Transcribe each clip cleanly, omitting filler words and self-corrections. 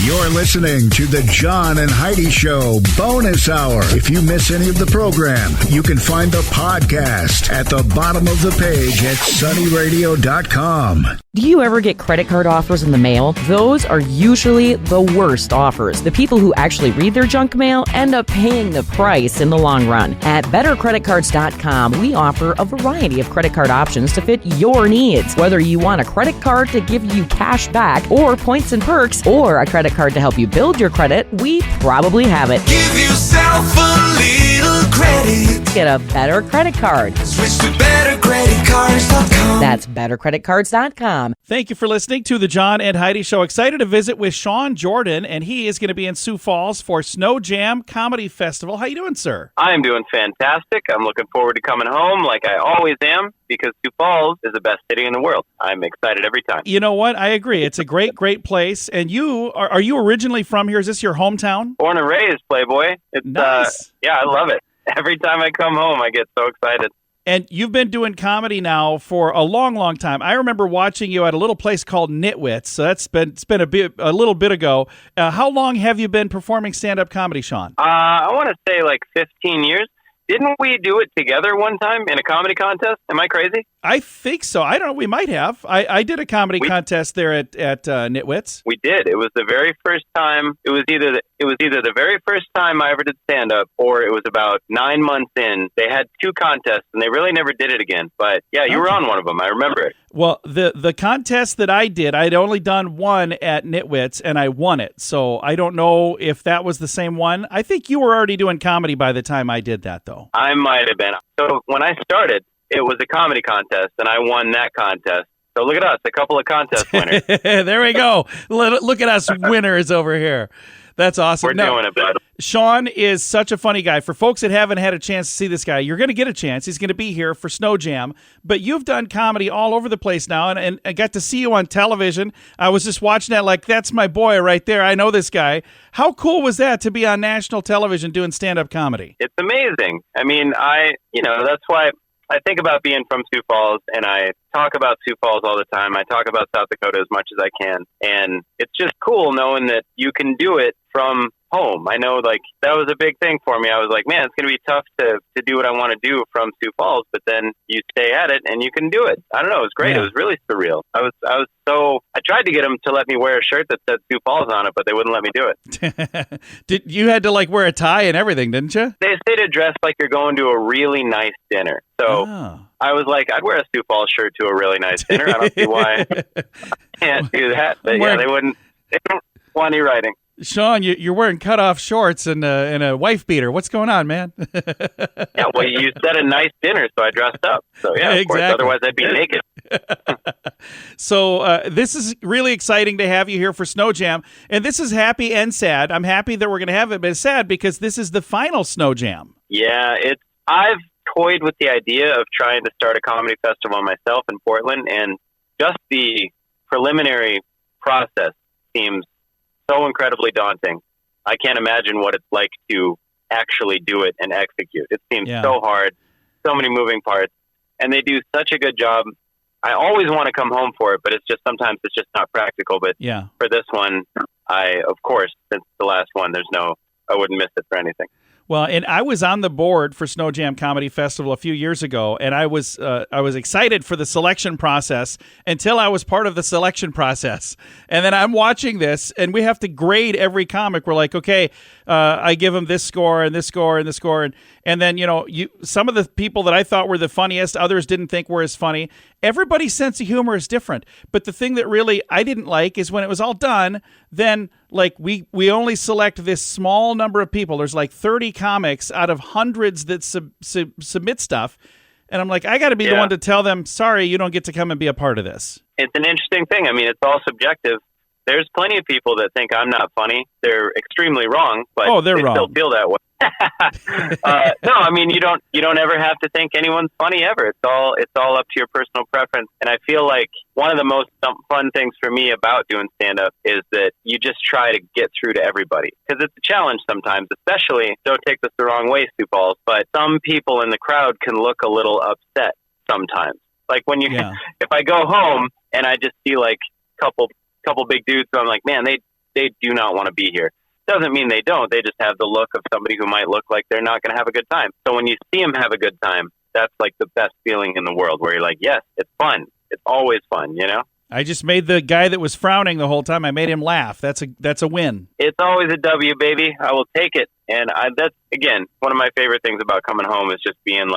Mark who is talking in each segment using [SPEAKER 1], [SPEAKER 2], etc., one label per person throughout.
[SPEAKER 1] You're listening to the John and Heidi Show Bonus Hour. If you miss any of the program, you can find the podcast at the bottom of the page at sunnyradio.com.
[SPEAKER 2] Do you ever get credit card offers in the mail? Those are usually the worst offers. The people who actually read their junk mail end up paying the price in the long run. At bettercreditcards.com, we offer a variety of credit card options to fit your needs. Whether you want a credit card to give you cash back or points and perks, or a credit card to help you build your credit, we probably have it.
[SPEAKER 3] Give yourself a little credit.
[SPEAKER 2] Get a better credit card.
[SPEAKER 3] Switch to bettercreditcards.com.
[SPEAKER 2] That's bettercreditcards.com.
[SPEAKER 4] Thank you for listening to the John and Heidi Show. Excited to visit with Sean Jordan, and he is going to be in Sioux Falls for Snow Jam Comedy Festival. How you doing, sir?
[SPEAKER 5] I am doing fantastic. I'm looking forward to coming home like I always am, because Sioux Falls is the best city in the world. I'm excited every time.
[SPEAKER 4] You know what? I agree. It's a great, great place. And you, are you originally from here? Is this your hometown?
[SPEAKER 5] Born and raised, Playboy. It's,
[SPEAKER 4] nice.
[SPEAKER 5] Yeah, I love it. Every time I come home, I get so excited.
[SPEAKER 4] And you've been doing comedy now for a long, long time. I remember watching you at a little place called Nitwits. So it's been a little bit ago. How long have you been performing stand-up comedy, Sean?
[SPEAKER 5] I want to say like 15 years. Didn't we do it together one time in a comedy contest? Am I crazy?
[SPEAKER 4] I think so. I don't know. We might have. I did a comedy contest there at Nitwits.
[SPEAKER 5] We did. It was the very first time. It was either the very first time I ever did stand up, or it was about 9 months in. They had two contests, and they really never did it again. But yeah, you were on one of them. I remember it.
[SPEAKER 4] Well, the contest that I did, I'd only done one at Nitwits, and I won it. So I don't know if that was the same one. I think you were already doing comedy by the time I did that, though.
[SPEAKER 5] I might have been. So when I started, it was a comedy contest, and I won that contest. So look at us, a couple of contest winners.
[SPEAKER 4] There we go. Look at us winners over here. That's awesome.
[SPEAKER 5] We're doing it, bud.
[SPEAKER 4] Sean is such a funny guy. For folks that haven't had a chance to see this guy, you're going to get a chance. He's going to be here for Snow Jam. But you've done comedy all over the place now, and I got to see you on television. I was just watching that like, that's my boy right there. I know this guy. How cool was that to be on national television doing stand-up comedy?
[SPEAKER 5] It's amazing. I mean, that's why I think about being from Sioux Falls, and I talk about Sioux Falls all the time. I talk about South Dakota as much as I can. And it's just cool knowing that you can do it from home. I know, like, that was a big thing for me. I was like, man, it's going to be tough to do what I want to do from Sioux Falls, but then you stay at it and you can do it. I don't know. It was great.
[SPEAKER 4] Yeah.
[SPEAKER 5] It was really surreal. I tried to get them to let me wear a shirt that said Sioux Falls on it, but they wouldn't let me do it.
[SPEAKER 4] You had to like wear a tie and everything, didn't you?
[SPEAKER 5] They say to dress like you're going to a really nice dinner. So I was like, I'd wear a Sioux Falls shirt to a really nice dinner. I don't see why I can't do that. But yeah, they don't want any writing.
[SPEAKER 4] Sean, you're wearing cutoff shorts and a wife beater. What's going on, man?
[SPEAKER 5] Yeah, well, you said a nice dinner, so I dressed up. So yeah, of course. Otherwise, I'd be naked.
[SPEAKER 4] So this is really exciting to have you here for Snow Jam, and this is happy and sad. I'm happy that we're going to have it, but it's sad because this is the final Snow Jam.
[SPEAKER 5] Yeah, I've toyed with the idea of trying to start a comedy festival myself in Portland, and just the preliminary process seems so incredibly daunting. I can't imagine what it's like to actually do it and execute. It seems so hard, so many moving parts, and they do such a good job. I always want to come home for it, but sometimes it's just not practical. But for this one, of course, since the last one, I wouldn't miss it for anything.
[SPEAKER 4] Well, and I was on the board for Snow Jam Comedy Festival a few years ago, and I was excited for the selection process until I was part of the selection process. And then I'm watching this, and we have to grade every comic. We're like, okay, I give them this score and this score and this score, and then some of the people that I thought were the funniest, others didn't think were as funny. Everybody's sense of humor is different, but the thing that really I didn't like is when it was all done, then like we only select this small number of people. There's like 30 comics out of hundreds that submit stuff. And I'm like, I got to be the one to tell them, sorry, you don't get to come and be a part of this.
[SPEAKER 5] It's an interesting thing. I mean, it's all subjective. There's plenty of people that think I'm not funny. They're extremely wrong, but
[SPEAKER 4] they're wrong.
[SPEAKER 5] Still feel that way. No, I mean, you don't ever have to think anyone's funny ever. It's all up to your personal preference. And I feel like one of the most fun things for me about doing stand-up is that you just try to get through to everybody, because it's a challenge sometimes, especially, don't take this the wrong way, Sioux Falls, but some people in the crowd can look a little upset sometimes. Like when if I go home and I just see like couple big dudes, so I'm like, man, they they do not want to be here. Doesn't mean they don't. They just have the look of somebody who might look like they're not going to have a good time. So when you see them have a good time, that's like the best feeling in the world, where you're like, yes, it's fun. It's always fun, you know?
[SPEAKER 4] I just made the guy that was frowning the whole time, I made him laugh. That's a win.
[SPEAKER 5] It's always a W, baby. I will take it. And that's, again, one of my favorite things about coming home is just being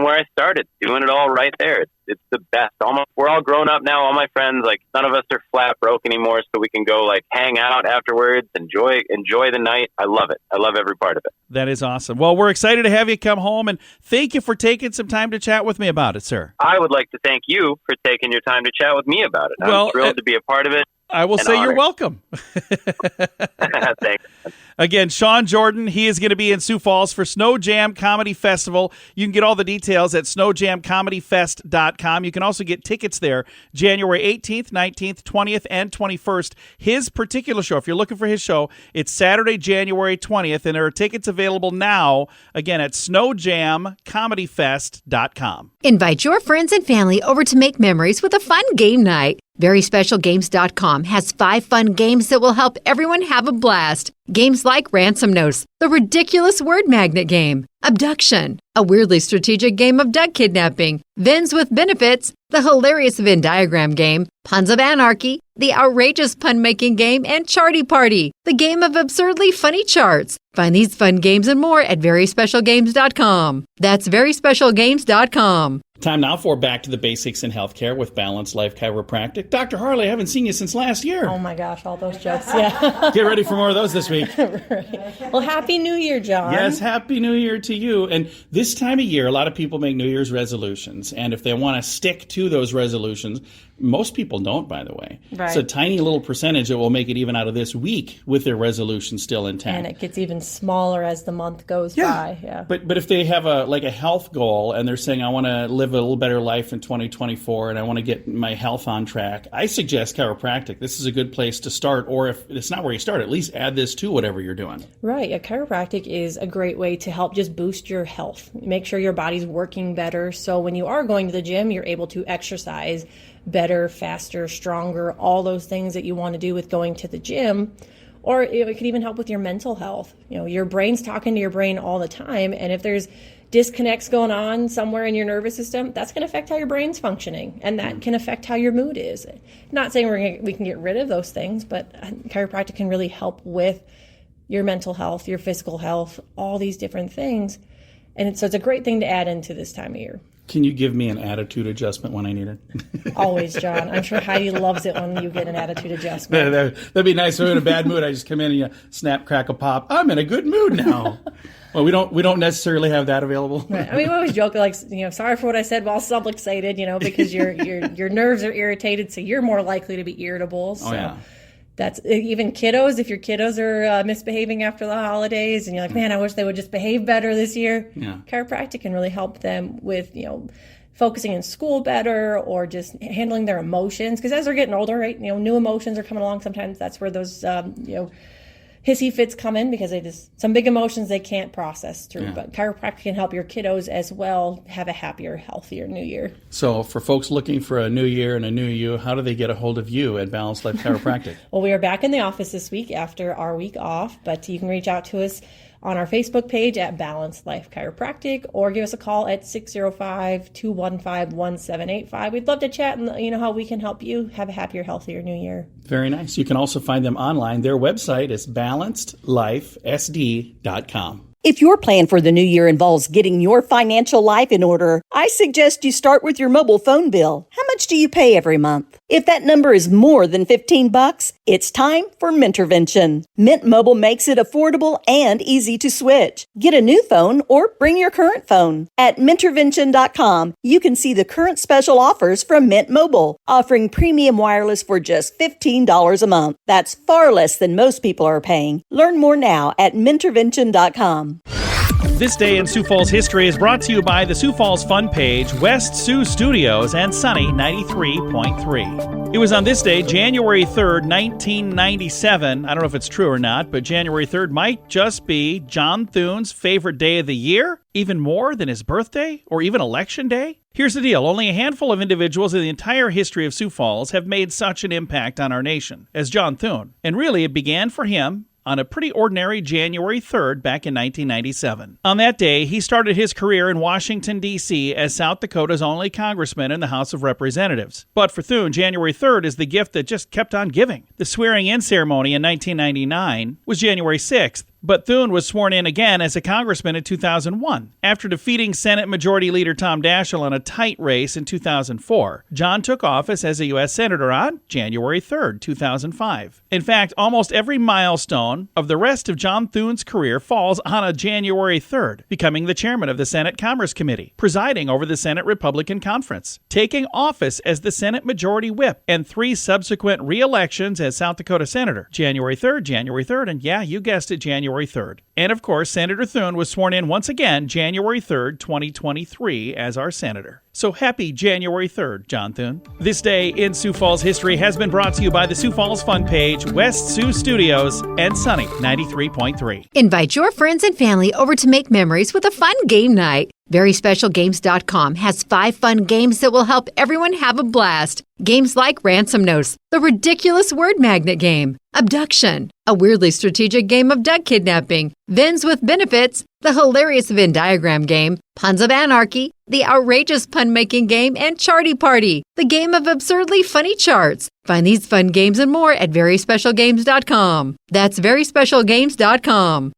[SPEAKER 5] where I started, doing it all right there. It's the best. We're all grown up now. All my friends, none of us are flat broke anymore, so we can go hang out afterwards, enjoy the night. I love it. I love every part of it.
[SPEAKER 4] That is awesome. Well, we're excited to have you come home, and thank you for taking some time to chat with me about it, sir.
[SPEAKER 5] I would like to thank you for taking your time to chat with me about it. I'm thrilled to be a part of it.
[SPEAKER 4] I will say you're welcome.
[SPEAKER 5] Thanks.
[SPEAKER 4] Again, Sean Jordan, he is going to be in Sioux Falls for Snow Jam Comedy Festival. You can get all the details at snowjamcomedyfest.com. You can also get tickets there January 18th, 19th, 20th, and 21st. His particular show, if you're looking for his show, it's Saturday, January 20th, and there are tickets available now, again, at snowjamcomedyfest.com.
[SPEAKER 6] Invite your friends and family over to make memories with a fun game night. VerySpecialGames.com has 5 fun games that will help everyone have a blast. Games like Ransom Notes, the ridiculous word magnet game, Abduction, a weirdly strategic game of duck kidnapping, Vins with Benefits, the hilarious Venn diagram game, Puns of Anarchy, the outrageous pun-making game, and Charty Party, the game of absurdly funny charts. Find these fun games and more at VerySpecialGames.com. That's VerySpecialGames.com.
[SPEAKER 4] Time now for Back to the Basics in Healthcare with Balanced Life Chiropractic. Dr. Harley, I haven't seen you since last year.
[SPEAKER 7] Oh my gosh, all those jokes, yeah.
[SPEAKER 4] Get ready for more of those this week.
[SPEAKER 7] Right. Well, Happy New Year, John.
[SPEAKER 4] Yes, Happy New Year to you. And this time of year, a lot of people make New Year's resolutions. And if they want to stick to those resolutions, most people don't, by the way.
[SPEAKER 7] Right.
[SPEAKER 4] It's a tiny little percentage that will make it even out of this week with their resolution still intact.
[SPEAKER 7] And it gets even smaller as the month goes by. Yeah.
[SPEAKER 4] But if they have a health goal and they're saying, I want to live a little better life in 2024 and I want to get my health on track, I suggest chiropractic. This is a good place to start. Or if it's not where you start, at least add this to whatever you're doing.
[SPEAKER 7] Right. Yeah, chiropractic is a great way to help just boost your health. Make sure your body's working better. So when you are going to the gym, you're able to exercise better, faster, stronger, all those things that you want to do with going to the gym. Or it could even help with your mental health. You know, your brain's talking to your brain all the time, and if there's disconnects going on somewhere in your nervous system, that's going to affect how your brain's functioning, and that can affect how your mood is. Not saying we can get rid of those things, but chiropractic can really help with your mental health, your physical health, all these different things. And so it's a great thing to add into this time of year.
[SPEAKER 4] Can you give me an attitude adjustment when I need it?
[SPEAKER 7] Always, John. I'm sure Heidi loves it when you get an attitude adjustment.
[SPEAKER 4] That'd be nice. If I'm in a bad mood, I just come in and you snap, crack a pop. I'm in a good mood now. Well, we don't necessarily have that available.
[SPEAKER 7] Right. I mean, we always joke sorry for what I said while so excited, because your nerves are irritated, so you're more likely to be irritable. So. Oh, yeah. That's even kiddos. If your kiddos are misbehaving after the holidays and you're like, man, I wish they would just behave better this year. Yeah. Chiropractic can really help them with, focusing in school better or just handling their emotions. Because as they're getting older, right, new emotions are coming along. Sometimes that's where those, hissy fits come in because some big emotions they can't process through. Yeah. But chiropractic can help your kiddos as well have a happier, healthier new year.
[SPEAKER 4] So for folks looking for a new year and a new you, how do they get a hold of you at Balanced Life Chiropractic?
[SPEAKER 7] Well, we are back in the office this week after our week off, but you can reach out to us on our Facebook page at Balanced Life Chiropractic or give us a call at 605-215-1785. We'd love to chat and let you know how we can help you have a happier, healthier new year.
[SPEAKER 4] Very nice. You can also find them online. Their website is BalancedLifeSD.com.
[SPEAKER 8] If your plan for the new year involves getting your financial life in order, I suggest you start with your mobile phone bill. How much do you pay every month? If that number is more than $15, it's time for Mintervention. Mint Mobile makes it affordable and easy to switch. Get a new phone or bring your current phone. At Mintervention.com, you can see the current special offers from Mint Mobile, offering premium wireless for just $15 a month. That's far less than most people are paying. Learn more now at Mintervention.com.
[SPEAKER 4] This Day in Sioux Falls History is brought to you by the Sioux Falls Fun Page, West Sioux Studios, and Sunny 93.3. It was on this day, January 3rd, 1997. I don't know if it's true or not, but January 3rd might just be John Thune's favorite day of the year, even more than his birthday or even Election Day. Here's the deal. Only a handful of individuals in the entire history of Sioux Falls have made such an impact on our nation as John Thune. And really, it began for him on a pretty ordinary January 3rd back in 1997. On that day, he started his career in Washington, D.C. as South Dakota's only congressman in the House of Representatives. But for Thune, January 3rd is the gift that just kept on giving. The swearing-in ceremony in 1999 was January 6th, but Thune was sworn in again as a congressman in 2001. After defeating Senate Majority Leader Tom Daschle in a tight race in 2004, John took office as a U.S. Senator on January 3rd, 2005. In fact, almost every milestone of the rest of John Thune's career falls on a January 3rd, becoming the chairman of the Senate Commerce Committee, presiding over the Senate Republican Conference, taking office as the Senate Majority Whip, and 3 subsequent re-elections as South Dakota Senator. January 3rd, and yeah, you guessed it, January 3rd. And of course, Senator Thune was sworn in once again January 3rd, 2023 as our senator. So happy January 3rd, John Thune. This day in Sioux Falls history has been brought to you by the Sioux Falls Fun Page, West Sioux Studios, and Sunny 93.3.
[SPEAKER 6] Invite your friends and family over to make memories with a fun game night. VerySpecialGames.com has 5 fun games that will help everyone have a blast. Games like Ransom Notes, the ridiculous word magnet game, Abduction, a weirdly strategic game of duck kidnapping, Vins with Benefits, the hilarious Venn diagram game, Puns of Anarchy, the outrageous pun-making game, and Charty Party, the game of absurdly funny charts. Find these fun games and more at VerySpecialGames.com. That's VerySpecialGames.com.